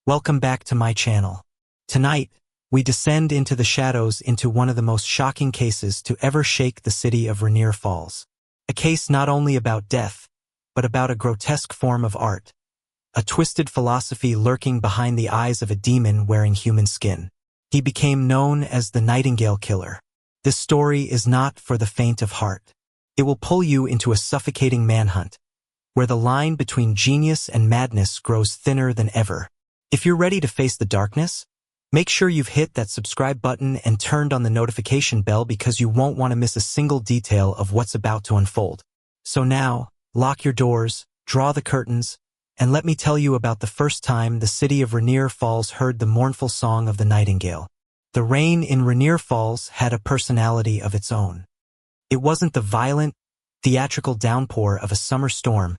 Welcome back to my channel. Tonight, we descend into the shadows into one of the most shocking cases to ever shake the city of Rainier Falls. A case not only about death, but about a grotesque form of art. A twisted philosophy lurking behind the eyes of a demon wearing human skin. He became known as the Nightingale Killer. This story is not for the faint of heart. It will pull you into a suffocating manhunt, where the line between genius and madness grows thinner than ever. If you're ready to face the darkness, make sure you've hit that subscribe button and turned on the notification bell because you won't want to miss a single detail of what's about to unfold. So now, lock your doors, draw the curtains, and let me tell you about the first time the city of Rainier Falls heard the mournful song of the nightingale. The rain in Rainier Falls had a personality of its own. It wasn't the violent, theatrical downpour of a summer storm,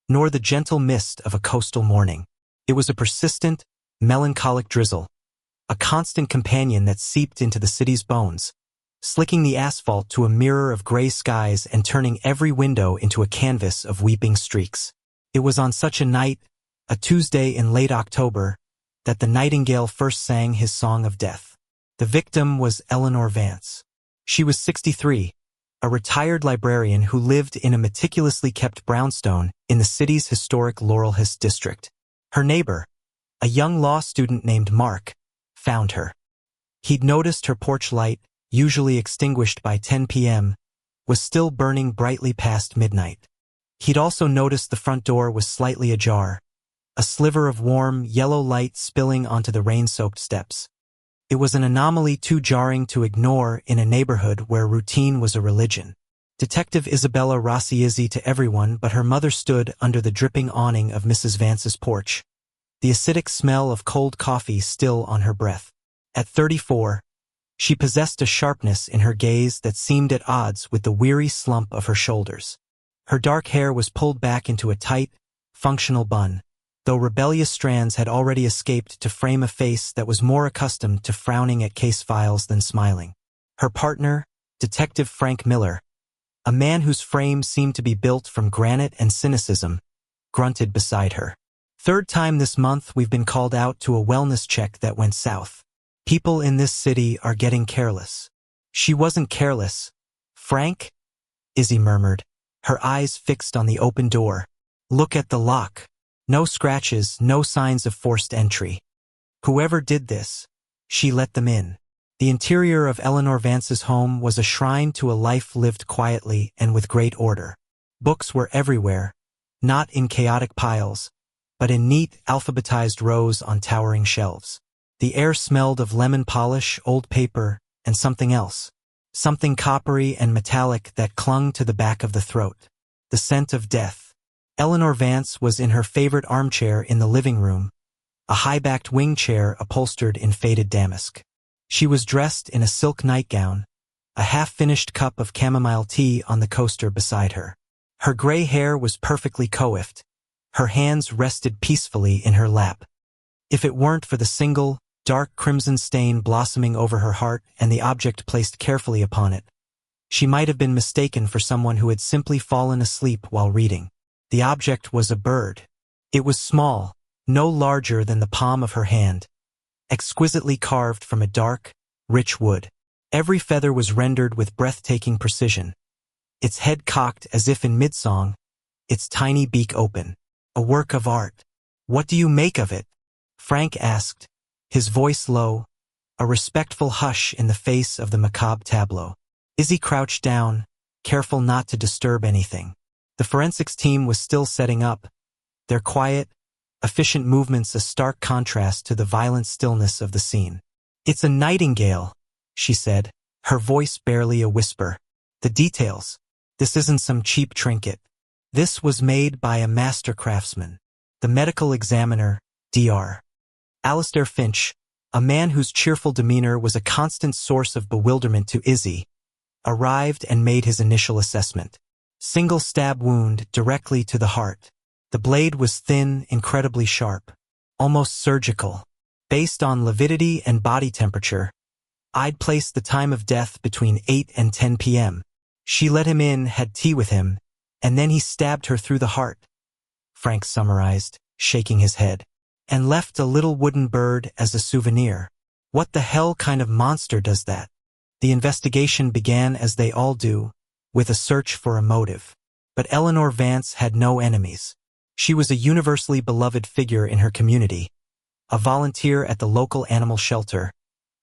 nor the gentle mist of a coastal morning. It was a persistent, melancholic drizzle, a constant companion that seeped into the city's bones, slicking the asphalt to a mirror of gray skies and turning every window into a canvas of weeping streaks. It was on such a night, a Tuesday in late October, that the nightingale first sang his song of death. The victim was Eleanor Vance. She was 63, a retired librarian who lived in a meticulously kept brownstone in the city's historic Laurelhurst district. Her neighbor, a young law student named Mark, found her. He'd noticed her porch light, usually extinguished by 10 p.m., was still burning brightly past midnight. He'd also noticed the front door was slightly ajar, a sliver of warm, yellow light spilling onto the rain-soaked steps. It was an anomaly too jarring to ignore in a neighborhood where routine was a religion. Detective Isabella Rossiizzi to everyone but her mother stood under the dripping awning of Mrs. Vance's porch, the acidic smell of cold coffee still on her breath. At 34, she possessed a sharpness in her gaze that seemed at odds with the weary slump of her shoulders. Her dark hair was pulled back into a tight, functional bun, though rebellious strands had already escaped to frame a face that was more accustomed to frowning at case files than smiling. Her partner, Detective Frank Miller, a man whose frame seemed to be built from granite and cynicism, grunted beside her. Third time this month we've been called out to a wellness check that went south. People in this city are getting careless. She wasn't careless. Frank? Izzy murmured, her eyes fixed on the open door. Look at the lock. No scratches, no signs of forced entry. Whoever did this, she let them in. The interior of Eleanor Vance's home was a shrine to a life lived quietly and with great order. Books were everywhere, not in chaotic piles, but in neat, alphabetized rows on towering shelves. The air smelled of lemon polish, old paper, and something else. Something coppery and metallic that clung to the back of the throat. The scent of death. Eleanor Vance was in her favorite armchair in the living room, a high-backed wing chair upholstered in faded damask. She was dressed in a silk nightgown, a half-finished cup of chamomile tea on the coaster beside her. Her gray hair was perfectly coiffed. Her hands rested peacefully in her lap. If it weren't for the single, dark crimson stain blossoming over her heart and the object placed carefully upon it, she might have been mistaken for someone who had simply fallen asleep while reading. The object was a bird. It was small, no larger than the palm of her hand, exquisitely carved from a dark, rich wood. Every feather was rendered with breathtaking precision. Its head cocked as if in mid-song, its tiny beak open. A work of art. What do you make of it? Frank asked, his voice low, a respectful hush in the face of the macabre tableau. Izzy crouched down, careful not to disturb anything. The forensics team was still setting up, their quiet, efficient movements a stark contrast to the violent stillness of the scene. It's a nightingale, she said, her voice barely a whisper. The details. This isn't some cheap trinket. This was made by a master craftsman. The medical examiner, Dr. Alistair Finch, a man whose cheerful demeanor was a constant source of bewilderment to Izzy, arrived and made his initial assessment. Single stab wound directly to the heart. The blade was thin, incredibly sharp, almost surgical. Based on lividity and body temperature, I'd place the time of death between 8 and 10 p.m. She let him in, had tea with him, and then he stabbed her through the heart. Frank summarized, shaking his head. and left a little wooden bird as a souvenir. What the hell kind of monster does that? The investigation began as they all do, with a search for a motive. But Eleanor Vance had no enemies. She was a universally beloved figure in her community, a volunteer at the local animal shelter,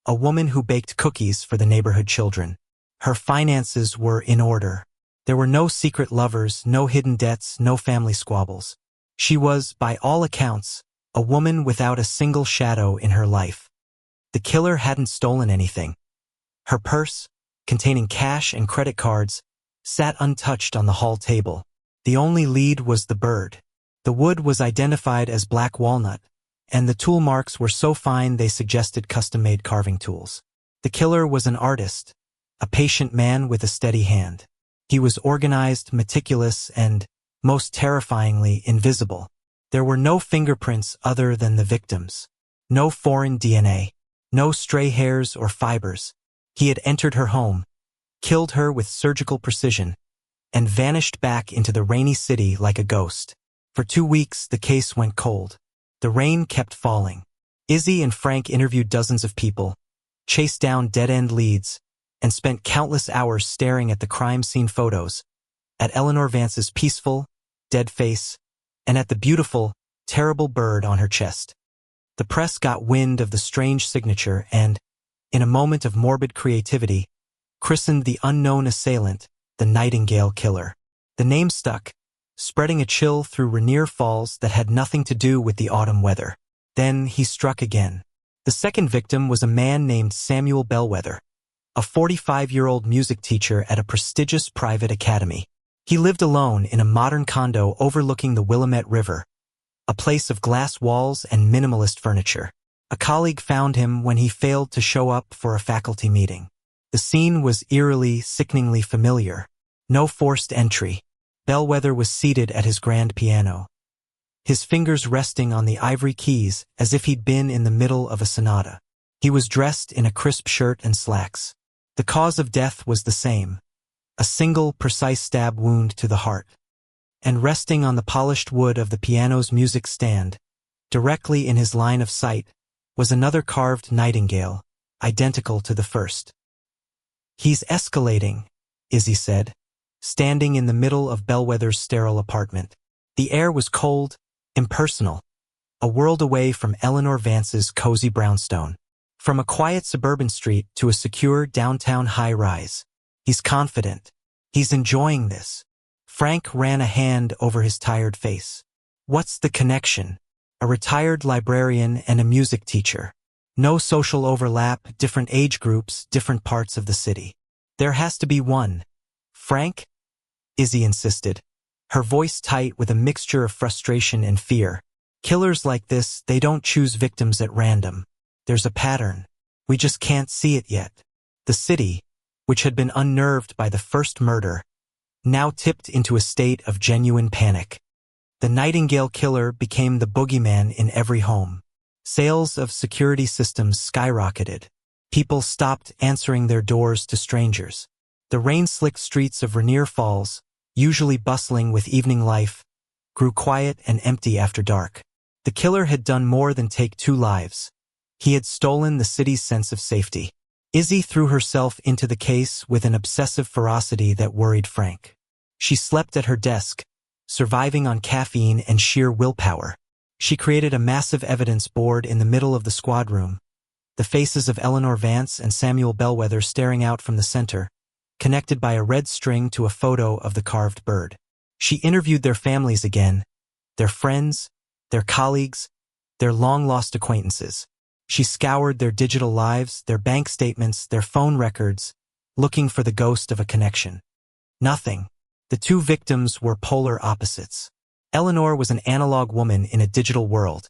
a woman who baked cookies for the neighborhood children. Her finances were in order. There were no secret lovers, no hidden debts, no family squabbles. She was, by all accounts, a woman without a single shadow in her life. The killer hadn't stolen anything. Her purse, containing cash and credit cards, sat untouched on the hall table. The only lead was the bird. The wood was identified as black walnut, and the tool marks were so fine they suggested custom-made carving tools. The killer was an artist, a patient man with a steady hand. He was organized, meticulous, and, most terrifyingly, invisible. There were no fingerprints other than the victim's. No foreign DNA. No stray hairs or fibers. He had entered her home, killed her with surgical precision, and vanished back into the rainy city like a ghost. For 2 weeks, the case went cold. The rain kept falling. Izzy and Frank interviewed dozens of people, chased down dead-end leads, and spent countless hours staring at the crime scene photos, at Eleanor Vance's peaceful, dead face, and at the beautiful, terrible bird on her chest. The press got wind of the strange signature and, in a moment of morbid creativity, christened the unknown assailant the Nightingale Killer. The name stuck, spreading a chill through Rainier Falls that had nothing to do with the autumn weather. Then he struck again. The second victim was a man named Samuel Bellwether, a 45-year-old music teacher at a prestigious private academy. He lived alone in a modern condo overlooking the Willamette River, a place of glass walls and minimalist furniture. A colleague found him when he failed to show up for a faculty meeting. The scene was eerily, sickeningly familiar. No forced entry. Bellwether was seated at his grand piano, his fingers resting on the ivory keys as if he'd been in the middle of a sonata. He was dressed in a crisp shirt and slacks. The cause of death was the same, a single, precise stab wound to the heart. And resting on the polished wood of the piano's music stand, directly in his line of sight, was another carved nightingale, identical to the first. "He's escalating," Izzy said, standing in the middle of Bellwether's sterile apartment. The air was cold, impersonal, a world away from Eleanor Vance's cozy brownstone. From a quiet suburban street to a secure downtown high-rise. He's confident. He's enjoying this. Frank ran a hand over his tired face. What's the connection? A retired librarian and a music teacher. No social overlap, different age groups, different parts of the city. There has to be one. Frank? Izzy insisted, her voice tight with a mixture of frustration and fear. Killers like this, they don't choose victims at random. There's a pattern. We just can't see it yet. The city, which had been unnerved by the first murder, now tipped into a state of genuine panic. The Nightingale Killer became the boogeyman in every home. Sales of security systems skyrocketed. People stopped answering their doors to strangers. The rain-slicked streets of Rainier Falls, usually bustling with evening life, grew quiet and empty after dark. The killer had done more than take 2 lives. He had stolen the city's sense of safety. Izzy threw herself into the case with an obsessive ferocity that worried Frank. She slept at her desk, surviving on caffeine and sheer willpower. She created a massive evidence board in the middle of the squad room, the faces of Eleanor Vance and Samuel Bellwether staring out from the center, connected by a red string to a photo of the carved bird. She interviewed their families again, their friends, their colleagues, their long-lost acquaintances. She scoured their digital lives, their bank statements, their phone records, looking for the ghost of a connection. Nothing. The 2 victims were polar opposites. Eleanor was an analog woman in a digital world.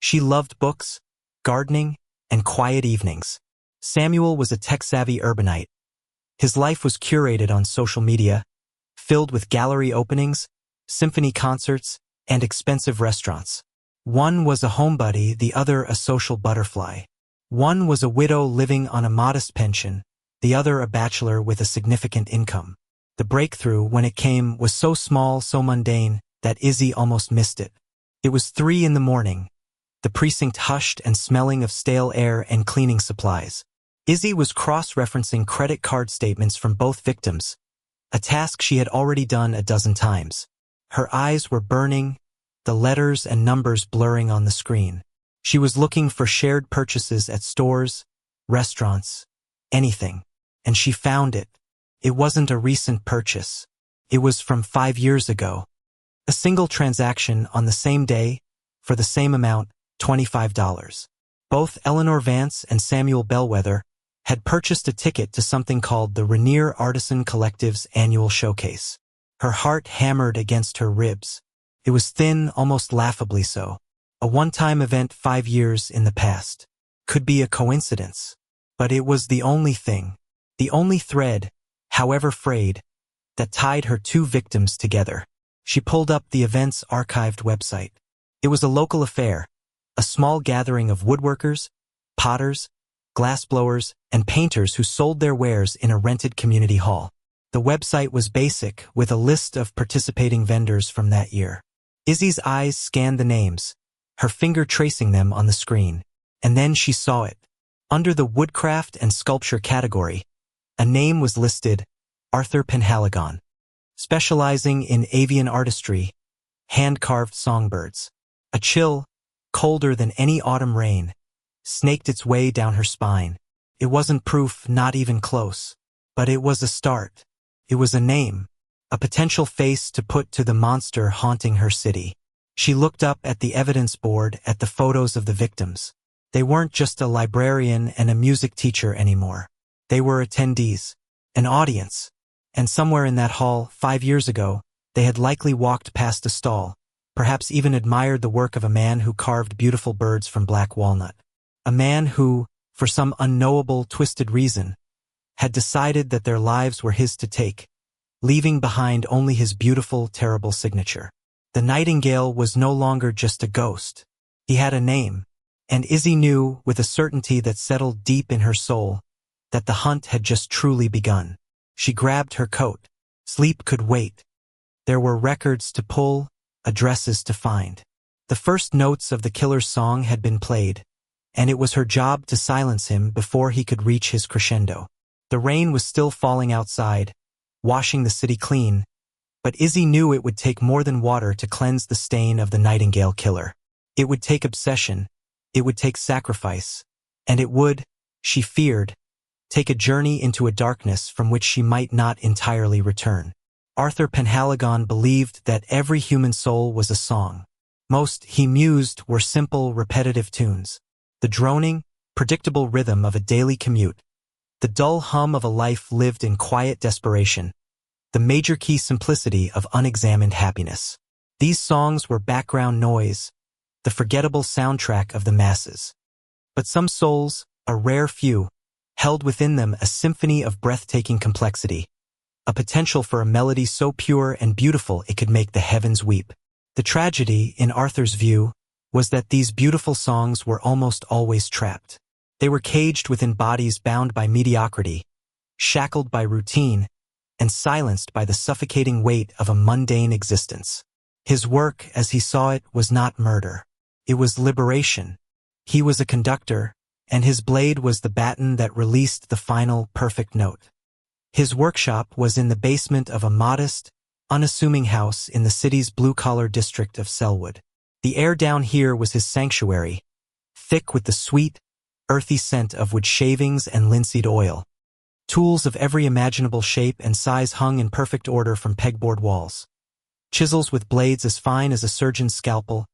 She loved books, gardening, and quiet evenings. Samuel was a tech-savvy urbanite. His life was curated on social media, filled with gallery openings, symphony concerts, and expensive restaurants. One was a homebody, the other a social butterfly. One was a widow living on a modest pension, the other a bachelor with a significant income. The breakthrough, when it came, was so small, so mundane, that Izzy almost missed it. It was 3 in the morning. the precinct hushed and smelling of stale air and cleaning supplies. Izzy was cross-referencing credit card statements from both victims, a task she had already done a dozen times. Her eyes were burning, the letters and numbers blurring on the screen. She was looking for shared purchases at stores, restaurants, anything. And she found it. It wasn't a recent purchase. It was from 5 years ago. A single transaction on the same day, for the same amount, $25. Both Eleanor Vance and Samuel Bellwether had purchased a ticket to something called the Rainier Artisan Collective's annual showcase. Her heart hammered against her ribs. It was thin, almost laughably so. A one-time event 5 years in the past. Could be a coincidence. But it was the only thing, the only thread, however frayed, that tied her two victims together. She pulled up the event's archived website. It was a local affair, a small gathering of woodworkers, potters, glassblowers, and painters who sold their wares in a rented community hall. The website was basic, with a list of participating vendors from that year. Izzy's eyes scanned the names, her finger tracing them on the screen. And then she saw it. Under the woodcraft and sculpture category, a name was listed, Arthur Penhaligon, specializing in avian artistry, hand-carved songbirds. A chill, colder than any autumn rain, snaked its way down her spine. It wasn't proof, not even close. But it was a start. It was a name, a potential face to put to the monster haunting her city. She looked up at the evidence board, at the photos of the victims. They weren't just a librarian and a music teacher anymore. They were attendees, an audience. And somewhere in that hall, 5 years ago, they had likely walked past a stall, perhaps even admired the work of a man who carved beautiful birds from black walnut. A man who, for some unknowable, twisted reason, had decided that their lives were his to take, leaving behind only his beautiful, terrible signature. The Nightingale was no longer just a ghost. He had a name, and Izzy knew, with a certainty that settled deep in her soul, that the hunt had just truly begun. She grabbed her coat. Sleep could wait. There were records to pull, addresses to find. The first notes of the killer's song had been played, and it was her job to silence him before he could reach his crescendo. The rain was still falling outside, washing the city clean, but Izzy knew it would take more than water to cleanse the stain of the Nightingale killer. It would take obsession, it would take sacrifice, and it would, she feared, take a journey into a darkness from which she might not entirely return. Arthur Penhaligon believed that every human soul was a song. Most, he mused, were simple, repetitive tunes. The droning, predictable rhythm of a daily commute. The dull hum of a life lived in quiet desperation. The major key simplicity of unexamined happiness. These songs were background noise, the forgettable soundtrack of the masses. But some souls, a rare few, held within them a symphony of breathtaking complexity, a potential for a melody so pure and beautiful it could make the heavens weep. The tragedy, in Arthur's view, was that these beautiful songs were almost always trapped. They were caged within bodies bound by mediocrity, shackled by routine, and silenced by the suffocating weight of a mundane existence. His work, as he saw it, was not murder. It was liberation. He was a conductor, and his blade was the baton that released the final, perfect note. His workshop was in the basement of a modest, unassuming house in the city's blue-collar district of Selwood. The air down here was his sanctuary, thick with the sweet, earthy scent of wood shavings and linseed oil. Tools of every imaginable shape and size hung in perfect order from pegboard walls. Chisels with blades as fine as a surgeon's scalpel,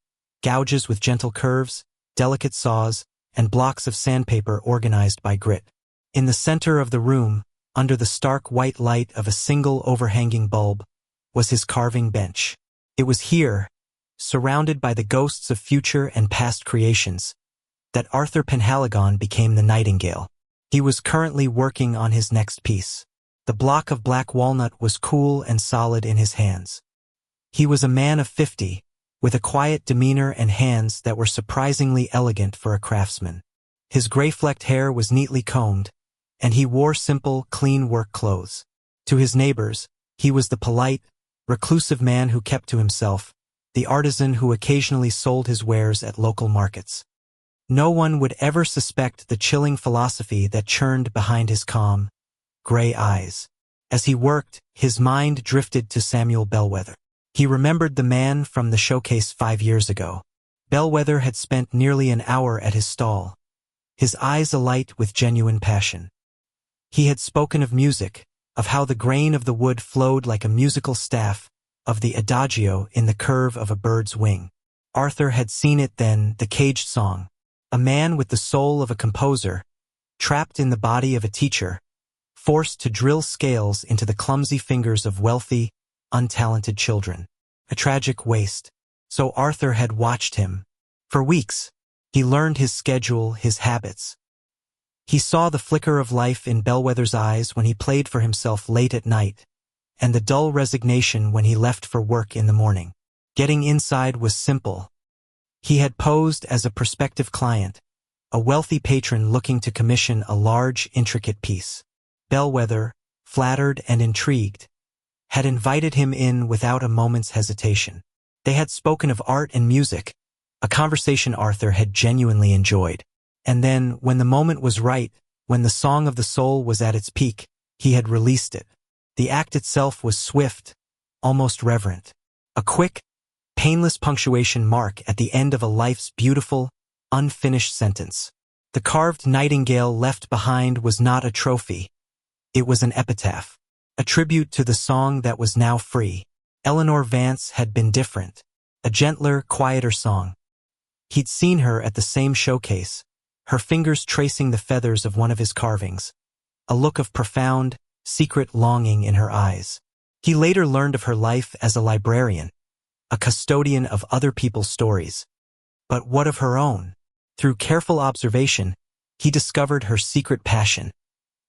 gouges with gentle curves, delicate saws, and blocks of sandpaper organized by grit. In the center of the room, under the stark white light of a single overhanging bulb, was his carving bench. It was here, surrounded by the ghosts of future and past creations, that Arthur Penhaligon became the Nightingale. He was currently working on his next piece. The block of black walnut was cool and solid in his hands. He was a man of 50, with a quiet demeanor and hands that were surprisingly elegant for a craftsman. His gray-flecked hair was neatly combed, and he wore simple, clean work clothes. To his neighbors, he was the polite, reclusive man who kept to himself, the artisan who occasionally sold his wares at local markets. No one would ever suspect the chilling philosophy that churned behind his calm, gray eyes. As he worked, his mind drifted to Samuel Bellwether. He remembered the man from the showcase 5 years ago. Bellwether had spent nearly an hour at his stall, his eyes alight with genuine passion. He had spoken of music, of how the grain of the wood flowed like a musical staff, of the adagio in the curve of a bird's wing. Arthur had seen it then, the caged song. A man with the soul of a composer, trapped in the body of a teacher, forced to drill scales into the clumsy fingers of wealthy, untalented children. A tragic waste. So Arthur had watched him. For weeks, he learned his schedule, his habits. He saw the flicker of life in Bellwether's eyes when he played for himself late at night, and the dull resignation when he left for work in the morning. Getting inside was simple. He had posed as a prospective client, a wealthy patron looking to commission a large, intricate piece. Bellwether, flattered and intrigued, had invited him in without a moment's hesitation. They had spoken of art and music, a conversation Arthur had genuinely enjoyed. And then, when the moment was right, when the song of the soul was at its peak, he had released it. The act itself was swift, almost reverent. A quick, painless punctuation mark at the end of a life's beautiful, unfinished sentence. The carved nightingale left behind was not a trophy. It was an epitaph, a tribute to the song that was now free. Eleanor Vance had been different, a gentler, quieter song. He'd seen her at the same showcase, her fingers tracing the feathers of one of his carvings, a look of profound, secret longing in her eyes. He later learned of her life as a librarian, a custodian of other people's stories. But what of her own? Through careful observation, he discovered her secret passion.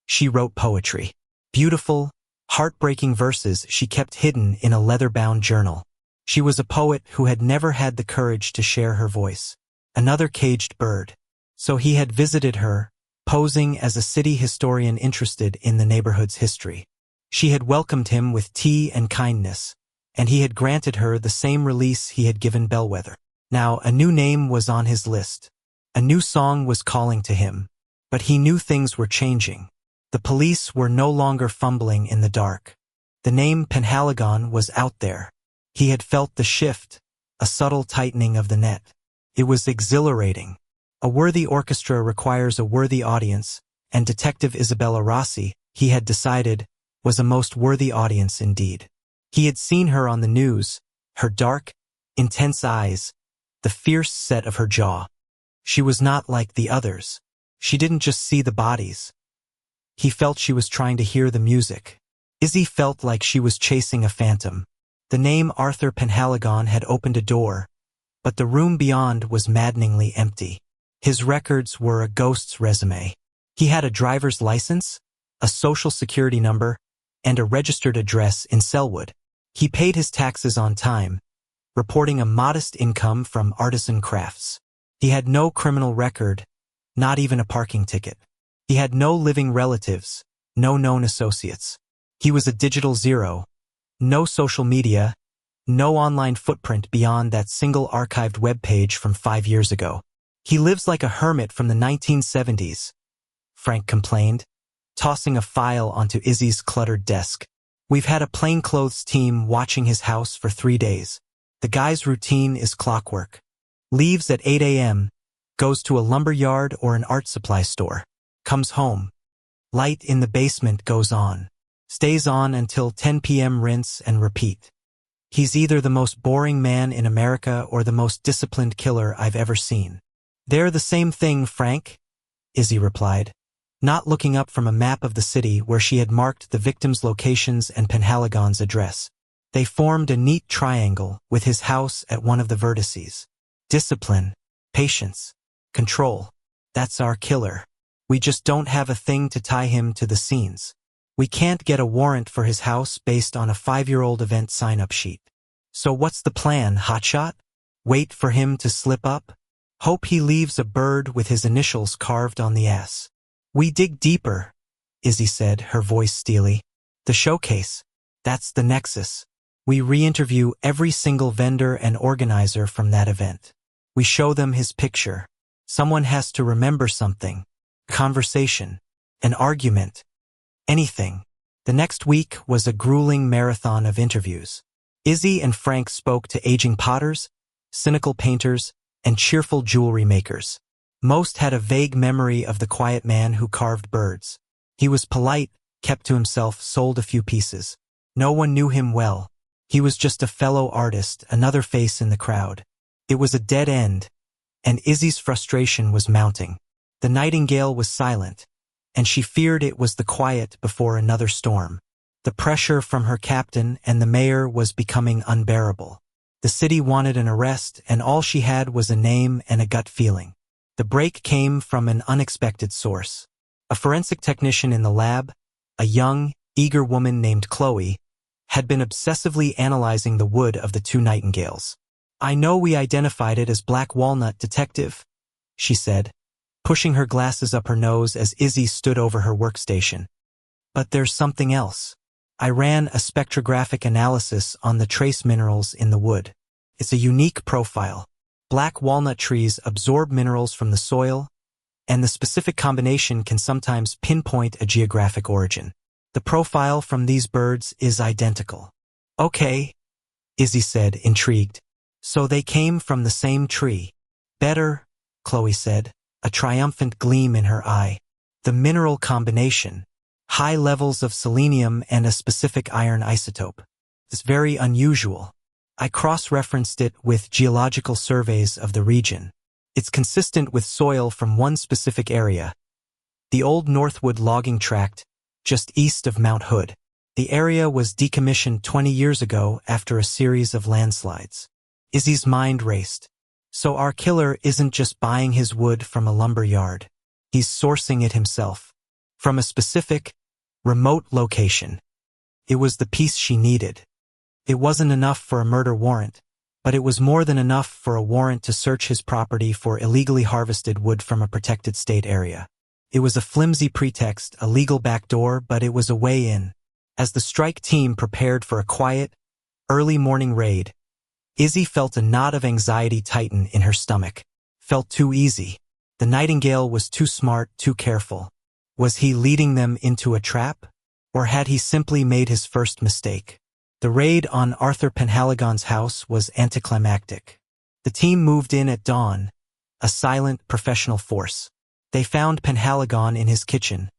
She wrote poetry. Beautiful, heartbreaking verses she kept hidden in a leather-bound journal. She was a poet who had never had the courage to share her voice. Another caged bird. So he had visited her, posing as a city historian interested in the neighborhood's history. She had welcomed him with tea and kindness, and he had granted her the same release he had given Bellwether. Now a new name was on his list. A new song was calling to him. But he knew things were changing. The police were no longer fumbling in the dark. The name Penhaligon was out there. He had felt the shift, a subtle tightening of the net. It was exhilarating. A worthy orchestra requires a worthy audience, and Detective Isabella Rossi, he had decided, was a most worthy audience indeed. He had seen her on the news, her dark, intense eyes, the fierce set of her jaw. She was not like the others. She didn't just see the bodies. He felt she was trying to hear the music. Izzy felt like she was chasing a phantom. The name Arthur Penhaligon had opened a door, but the room beyond was maddeningly empty. His records were a ghost's resume. He had a driver's license, a social security number, and a registered address in Selwood. He paid his taxes on time, reporting a modest income from artisan crafts. He had no criminal record, not even a parking ticket. He had no living relatives, no known associates. He was a digital zero, no social media, no online footprint beyond that single archived web page from 5 years ago. He lives like a hermit from the 1970s, Frank complained, tossing a file onto Izzy's cluttered desk. We've had a plainclothes team watching his house for 3 days. The guy's routine is clockwork. Leaves at 8 a.m., goes to a lumber yard or an art supply store, comes home. Light in the basement goes on, stays on until 10 p.m. rinse and repeat. He's either the most boring man in America or the most disciplined killer I've ever seen. They're the same thing, Frank, Izzy replied, not looking up from a map of the city where she had marked the victims' locations and Penhaligon's address. They formed a neat triangle with his house at one of the vertices. Discipline, patience, control. That's our killer. We just don't have a thing to tie him to the scenes. We can't get a warrant for his house based on a 5-year-old event sign-up sheet. So what's the plan, hotshot? Wait for him to slip up? Hope he leaves a bird with his initials carved on the ass. We dig deeper, Izzy said, her voice steely. The showcase. That's the nexus. We re-interview every single vendor and organizer from that event. We show them his picture. Someone has to remember something. Conversation. An argument. Anything. The next week was a grueling marathon of interviews. Izzy and Frank spoke to aging potters, cynical painters, and cheerful jewelry makers. Most had a vague memory of the quiet man who carved birds. He was polite, kept to himself, sold a few pieces. No one knew him well. He was just a fellow artist, another face in the crowd. It was a dead end, and Izzy's frustration was mounting. The nightingale was silent, and she feared it was the quiet before another storm. The pressure from her captain and the mayor was becoming unbearable. The city wanted an arrest, and all she had was a name and a gut feeling. The break came from an unexpected source. A forensic technician in the lab, a young, eager woman named Chloe, had been obsessively analyzing the wood of the two nightingales. "I know we identified it as black walnut, detective," she said, pushing her glasses up her nose as Izzy stood over her workstation. "But there's something else. I ran a spectrographic analysis on the trace minerals in the wood. It's a unique profile. Black walnut trees absorb minerals from the soil, and the specific combination can sometimes pinpoint a geographic origin. The profile from these birds is identical." "Okay," Izzy said, intrigued. "So they came from the same tree." "Better," Chloe said, a triumphant gleam in her eye. "The mineral combination. High levels of selenium and a specific iron isotope. It's very unusual. I cross-referenced it with geological surveys of the region. It's consistent with soil from one specific area, the old Northwood logging tract, just east of Mount Hood. The area was decommissioned 20 years ago after a series of landslides." Izzy's mind raced. So our killer isn't just buying his wood from a lumber yard. He's sourcing it himself. From a specific, remote location. It was the piece she needed. It wasn't enough for a murder warrant, but it was more than enough for a warrant to search his property for illegally harvested wood from a protected state area. It was a flimsy pretext, a legal backdoor, but it was a way in. As the strike team prepared for a quiet, early morning raid, Izzy felt a knot of anxiety tighten in her stomach. Felt too easy. The nightingale was too smart, too careful. Was he leading them into a trap? Or had he simply made his first mistake? The raid on Arthur Penhaligon's house was anticlimactic. The team moved in at dawn, a silent, professional force. They found Penhaligon in his kitchen,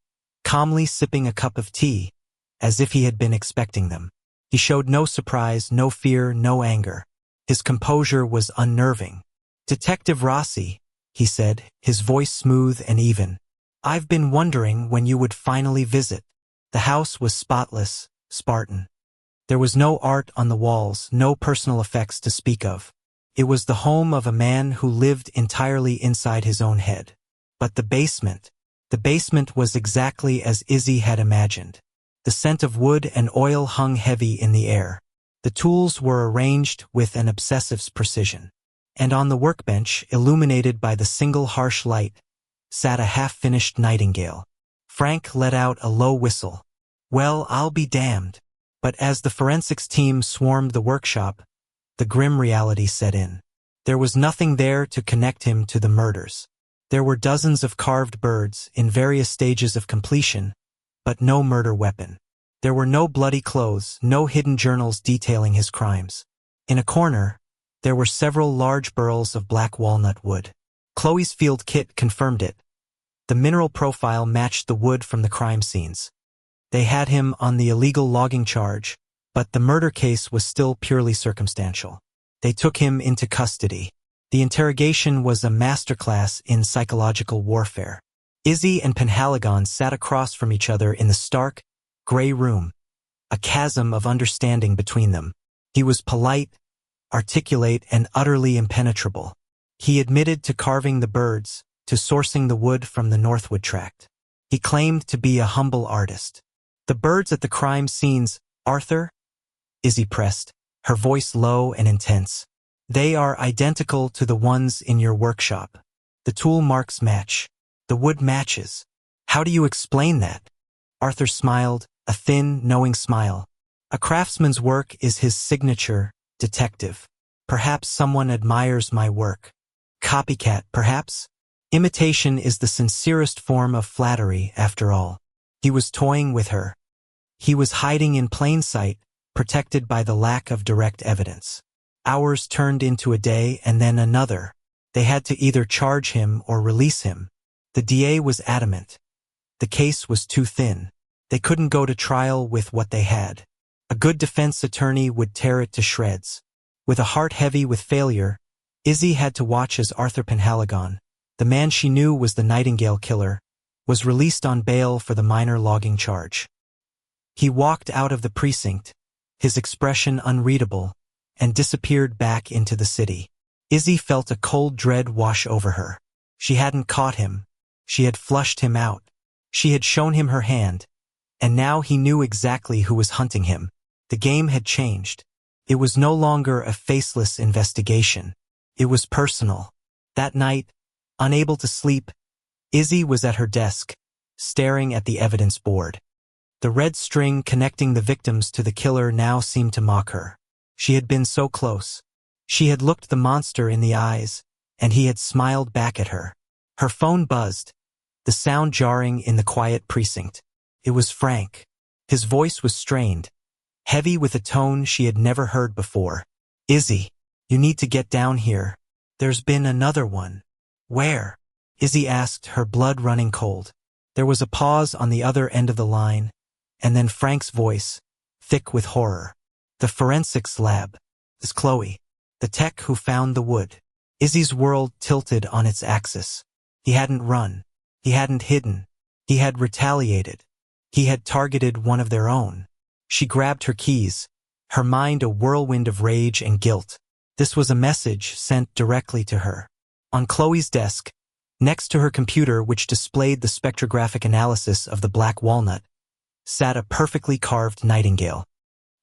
calmly sipping a cup of tea, as if he had been expecting them. He showed no surprise, no fear, no anger. His composure was unnerving. "Detective Rossi," he said, his voice smooth and even. "I've been wondering when you would finally visit." The house was spotless, Spartan. There was no art on the walls, no personal effects to speak of. It was the home of a man who lived entirely inside his own head. But the basement was exactly as Izzy had imagined. The scent of wood and oil hung heavy in the air. The tools were arranged with an obsessive's precision. And on the workbench, illuminated by the single harsh light, sat a half-finished nightingale. Frank let out a low whistle. "Well, I'll be damned." But as the forensics team swarmed the workshop, the grim reality set in. There was nothing there to connect him to the murders. There were dozens of carved birds in various stages of completion, but no murder weapon. There were no bloody clothes, no hidden journals detailing his crimes. In a corner, there were several large burls of black walnut wood. Chloe's field kit confirmed it. The mineral profile matched the wood from the crime scenes. They had him on the illegal logging charge, but the murder case was still purely circumstantial. They took him into custody. The interrogation was a masterclass in psychological warfare. Izzy and Penhaligon sat across from each other in the stark, gray room, a chasm of understanding between them. He was polite, articulate, and utterly impenetrable. He admitted to carving the birds, to sourcing the wood from the Northwood tract. He claimed to be a humble artist. "The birds at the crime scenes, Arthur?" Izzy pressed, her voice low and intense. "They are identical to the ones in your workshop. The tool marks match. The wood matches. How do you explain that?" Arthur smiled, a thin, knowing smile. A craftsman's work is his signature, detective. Perhaps someone admires my work. Copycat, perhaps? Imitation is the sincerest form of flattery, after all. He was toying with her. He was hiding in plain sight, protected by the lack of direct evidence. Hours turned into a day and then another. They had to either charge him or release him. The DA was adamant. The case was too thin. They couldn't go to trial with what they had. A good defense attorney would tear it to shreds. With a heart heavy with failure, Izzy had to watch as Arthur Penhaligon, the man she knew was the Nightingale killer, was released on bail for the minor logging charge. He walked out of the precinct, his expression unreadable, and disappeared back into the city. Izzy felt a cold dread wash over her. She hadn't caught him. She had flushed him out. She had shown him her hand, and now he knew exactly who was hunting him. The game had changed. It was no longer a faceless investigation. It was personal. That night, unable to sleep, Izzy was at her desk, staring at the evidence board. The red string connecting the victims to the killer now seemed to mock her. She had been so close. She had looked the monster in the eyes, and he had smiled back at her. Her phone buzzed, the sound jarring in the quiet precinct. It was Frank. His voice was strained, heavy with a tone she had never heard before. Izzy, you need to get down here. There's been another one. Where? Izzy asked, her blood running cold. There was a pause on the other end of the line, and then Frank's voice, thick with horror. The forensics lab. It's Chloe, the tech who found the wood. Izzy's world tilted on its axis. He hadn't run. He hadn't hidden. He had retaliated. He had targeted one of their own. She grabbed her keys, her mind a whirlwind of rage and guilt. This was a message sent directly to her. On Chloe's desk, next to her computer which displayed the spectrographic analysis of the black walnut, sat a perfectly carved nightingale.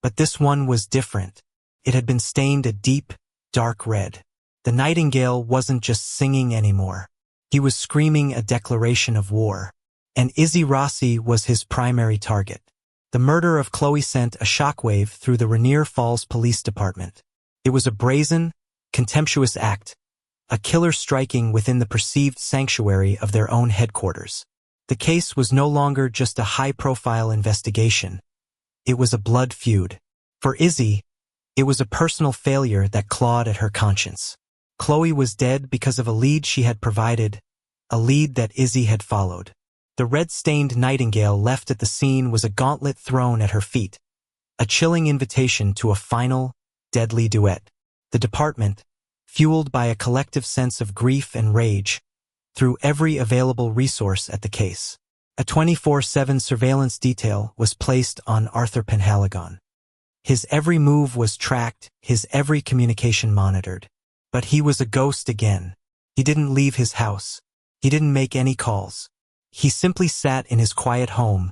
But this one was different. It had been stained a deep, dark red. The nightingale wasn't just singing anymore. He was screaming a declaration of war. And Izzy Rossi was his primary target. The murder of Chloe sent a shockwave through the Rainier Falls Police Department. It was a brazen, contemptuous act, a killer striking within the perceived sanctuary of their own headquarters. The case was no longer just a high-profile investigation. It was a blood feud. For Izzy, it was a personal failure that clawed at her conscience. Chloe was dead because of a lead she had provided, a lead that Izzy had followed. The red-stained nightingale left at the scene was a gauntlet thrown at her feet, a chilling invitation to a final, deadly duet. The department, fueled by a collective sense of grief and rage, threw every available resource at the case. A 24/7 surveillance detail was placed on Arthur Penhaligon. His every move was tracked, his every communication monitored. But he was a ghost again. He didn't leave his house. He didn't make any calls. He simply sat in his quiet home,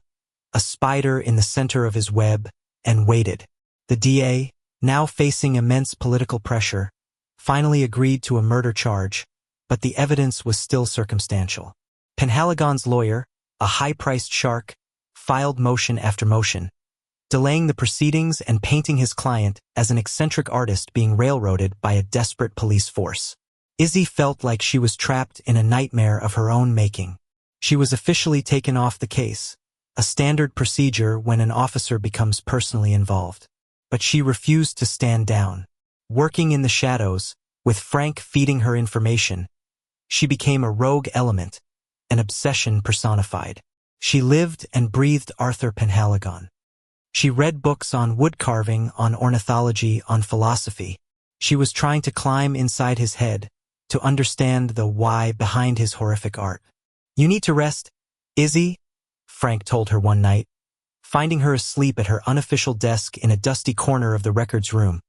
a spider in the center of his web, and waited. The DA, now facing immense political pressure, finally agreed to a murder charge, but the evidence was still circumstantial. Penhaligon's lawyer, a high-priced shark, filed motion after motion, delaying the proceedings and painting his client as an eccentric artist being railroaded by a desperate police force. Izzy felt like she was trapped in a nightmare of her own making. She was officially taken off the case, a standard procedure when an officer becomes personally involved. But she refused to stand down. Working in the shadows, with Frank feeding her information, she became a rogue element, an obsession personified. She lived and breathed Arthur Penhaligon. She read books on woodcarving, on ornithology, on philosophy. She was trying to climb inside his head, to understand the why behind his horrific art. "You need to rest, Izzy," Frank told her one night, finding her asleep at her unofficial desk in a dusty corner of the records room,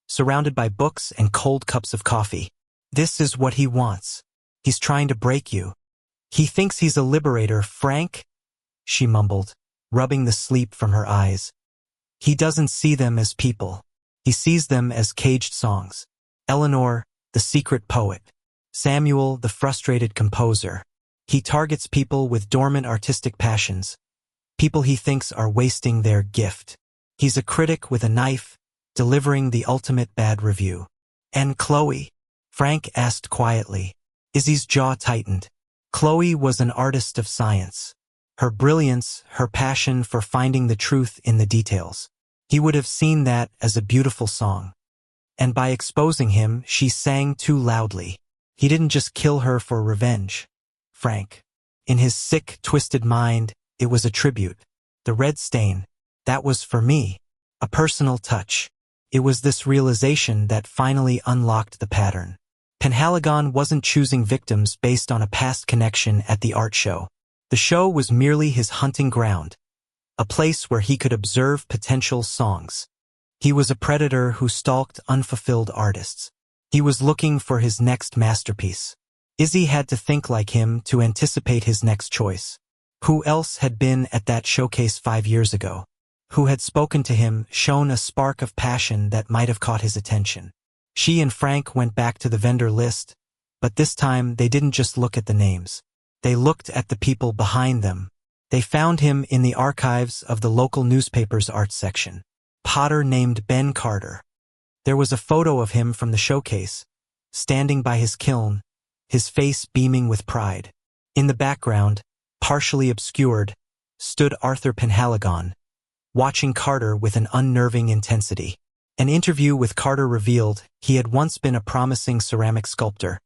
surrounded by books and cold cups of coffee. "This is what he wants. He's trying to break you. He thinks he's a liberator, Frank," she mumbled, rubbing the sleep from her eyes. "He doesn't see them as people. He sees them as caged songs. Eleanor, the secret poet. Samuel, the frustrated composer. He targets people with dormant artistic passions, people he thinks are wasting their gift." He's a critic with a knife, delivering the ultimate bad review. And Chloe? Frank asked quietly. Izzy's jaw tightened. Chloe was an artist of science. Her brilliance, her passion for finding the truth in the details. He would have seen that as a beautiful song. And by exposing him, she sang too loudly. He didn't just kill her for revenge. Frank. In his sick, twisted mind, it was a tribute. The red stain, that was for me. A personal touch. It was this realization that finally unlocked the pattern. Penhaligon wasn't choosing victims based on a past connection at the art show. The show was merely his hunting ground, a place where he could observe potential songs. He was a predator who stalked unfulfilled artists. He was looking for his next masterpiece. Izzy had to think like him to anticipate his next choice. Who else had been at that showcase 5 years ago? Who had spoken to him, shown a spark of passion that might have caught his attention? She and Frank went back to the vendor list, but this time they didn't just look at the names. They looked at the people behind them. They found him in the archives of the local newspaper's art section. Potter named Ben Carter. There was a photo of him from the showcase, standing by his kiln, his face beaming with pride. In the background, partially obscured, stood Arthur Penhaligon, watching Carter with an unnerving intensity. An interview with Carter revealed he had once been a promising ceramic sculptor,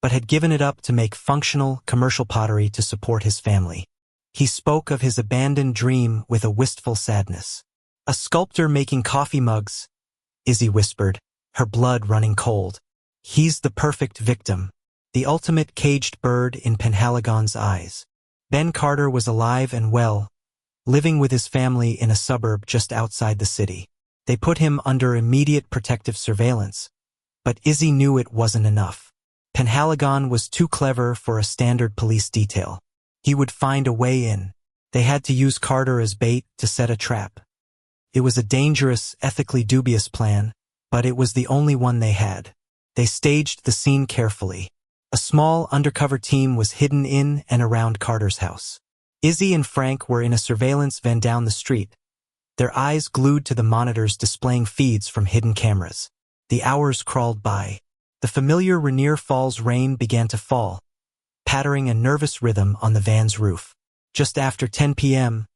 but had given it up to make functional, commercial pottery to support his family. He spoke of his abandoned dream with a wistful sadness. A sculptor making coffee mugs, Izzy whispered, her blood running cold. He's the perfect victim, the ultimate caged bird in Penhaligon's eyes. Ben Carter was alive and well, living with his family in a suburb just outside the city. They put him under immediate protective surveillance, but Izzy knew it wasn't enough. Penhaligon was too clever for a standard police detail. He would find a way in. They had to use Carter as bait to set a trap. It was a dangerous, ethically dubious plan, but it was the only one they had. They staged the scene carefully. A small undercover team was hidden in and around Carter's house. Izzy and Frank were in a surveillance van down the street, their eyes glued to the monitors displaying feeds from hidden cameras. The hours crawled by. The familiar Rainier Falls rain began to fall, pattering a nervous rhythm on the van's roof. Just after 10 p.m.,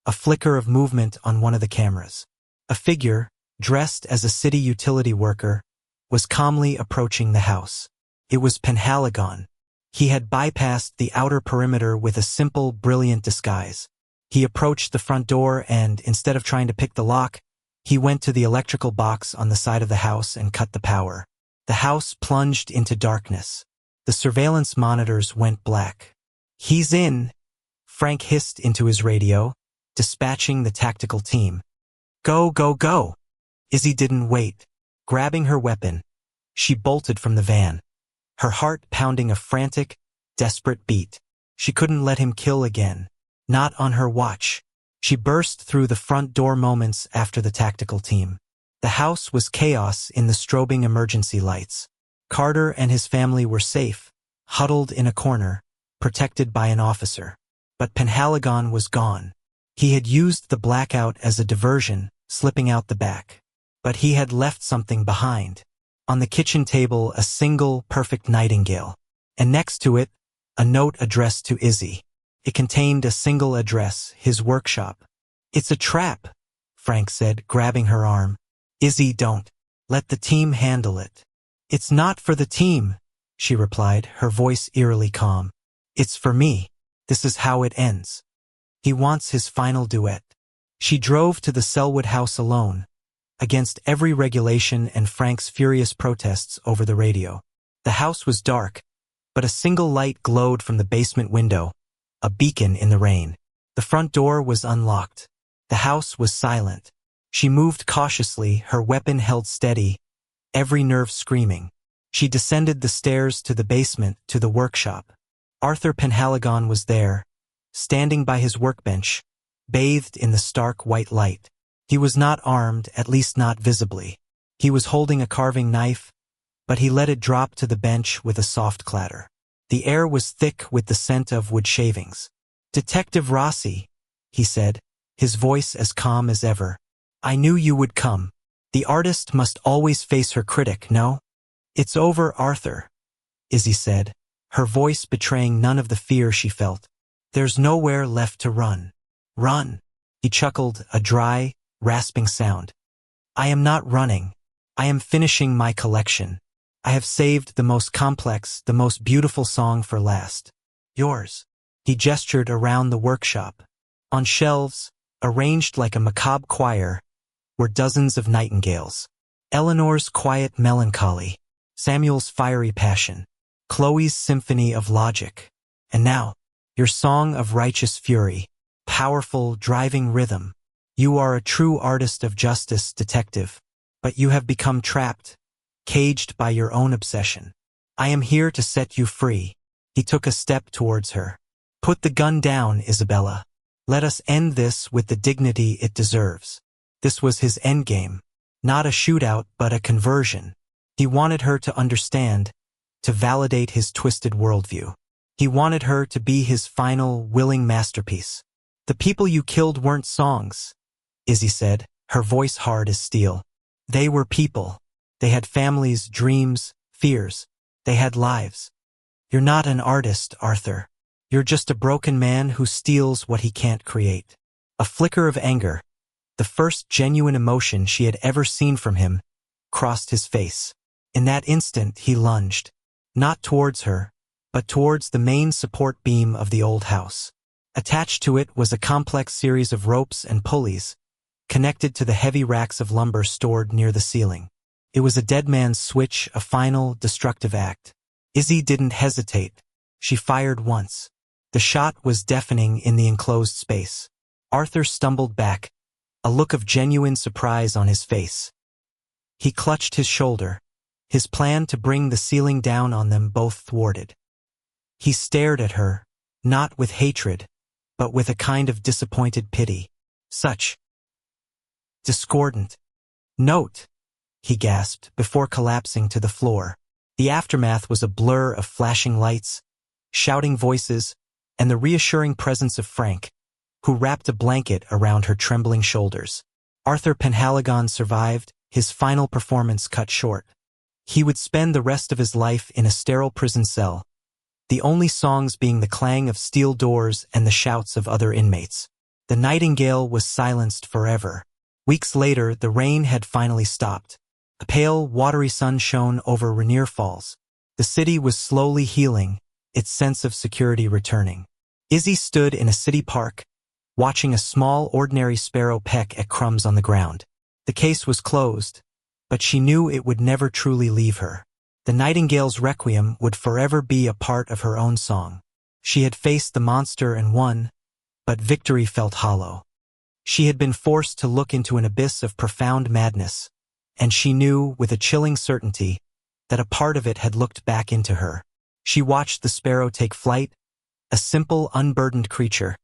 a flicker of movement on one of the cameras. A figure, dressed as a city utility worker, was calmly approaching the house. It was Penhaligon. He had bypassed the outer perimeter with a simple, brilliant disguise. He approached the front door and, instead of trying to pick the lock, he went to the electrical box on the side of the house and cut the power. The house plunged into darkness. The surveillance monitors went black. "He's in," Frank hissed into his radio, dispatching the tactical team. "Go, go, go!" Izzy didn't wait. Grabbing her weapon, she bolted from the van, her heart pounding a frantic, desperate beat. She couldn't let him kill again. Not on her watch. She burst through the front door moments after the tactical team. The house was chaos in the strobing emergency lights. Carter and his family were safe, huddled in a corner, protected by an officer. But Penhaligon was gone. He had used the blackout as a diversion, slipping out the back. But he had left something behind. On the kitchen table, a single, perfect nightingale. And next to it, a note addressed to Izzy. It contained a single address, his workshop. "It's a trap," Frank said, grabbing her arm. "Izzy, don't. Let the team handle it." "It's not for the team," she replied, her voice eerily calm. "It's for me. This is how it ends. He wants his final duet." She drove to the Selwood house alone, against every regulation and Frank's furious protests over the radio. The house was dark, but a single light glowed from the basement window, a beacon in the rain. The front door was unlocked. The house was silent. She moved cautiously, her weapon held steady, every nerve screaming. She descended the stairs to the basement, to the workshop. Arthur Penhaligon was there, standing by his workbench, bathed in the stark white light. He was not armed, at least not visibly. He was holding a carving knife, but he let it drop to the bench with a soft clatter. The air was thick with the scent of wood shavings. "Detective Rossi," he said, his voice as calm as ever. I knew you would come. The artist must always face her critic, no? It's over, Arthur, Izzy said, her voice betraying none of the fear she felt. There's nowhere left to run. Run, he chuckled, a dry, rasping sound. I am not running. I am finishing my collection. I have saved the most complex, the most beautiful song for last. Yours. He gestured around the workshop. On shelves, arranged like a macabre choir, were dozens of nightingales. Eleanor's quiet melancholy, Samuel's fiery passion, Chloe's symphony of logic. And now, your song of righteous fury, powerful, driving rhythm. You are a true artist of justice, detective, but you have become trapped, caged by your own obsession. I am here to set you free. He took a step towards her. Put the gun down, Isabella. Let us end this with the dignity it deserves. This was his endgame. Not a shootout, but a conversion. He wanted her to understand, to validate his twisted worldview. He wanted her to be his final, willing masterpiece. The people you killed weren't songs, Izzy said, her voice hard as steel. They were people. They had families, dreams, fears. They had lives. You're not an artist, Arthur. You're just a broken man who steals what he can't create. A flicker of anger, the first genuine emotion she had ever seen from him, crossed his face. In that instant, he lunged, not towards her, but towards the main support beam of the old house. Attached to it was a complex series of ropes and pulleys, connected to the heavy racks of lumber stored near the ceiling. It was a dead man's switch, a final, destructive act. Izzy didn't hesitate. She fired once. The shot was deafening in the enclosed space. Arthur stumbled back, a look of genuine surprise on his face. He clutched his shoulder, his plan to bring the ceiling down on them both thwarted. He stared at her, not with hatred, but with a kind of disappointed pity. Such discordant note, he gasped before collapsing to the floor. The aftermath was a blur of flashing lights, shouting voices, and the reassuring presence of Frank, who wrapped a blanket around her trembling shoulders. Arthur Penhaligon survived, his final performance cut short. He would spend the rest of his life in a sterile prison cell, the only songs being the clang of steel doors and the shouts of other inmates. The nightingale was silenced forever. Weeks later, the rain had finally stopped. A pale, watery sun shone over Rainier Falls. The city was slowly healing, its sense of security returning. Izzy stood in a city park, watching a small, ordinary sparrow peck at crumbs on the ground. The case was closed, but she knew it would never truly leave her. The nightingale's requiem would forever be a part of her own song. She had faced the monster and won, but victory felt hollow. She had been forced to look into an abyss of profound madness, and she knew, with a chilling certainty, that a part of it had looked back into her. She watched the sparrow take flight, a simple, unburdened creature,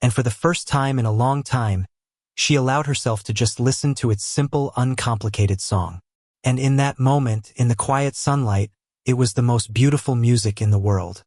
and for the first time in a long time, she allowed herself to just listen to its simple, uncomplicated song. And in that moment, in the quiet sunlight, it was the most beautiful music in the world.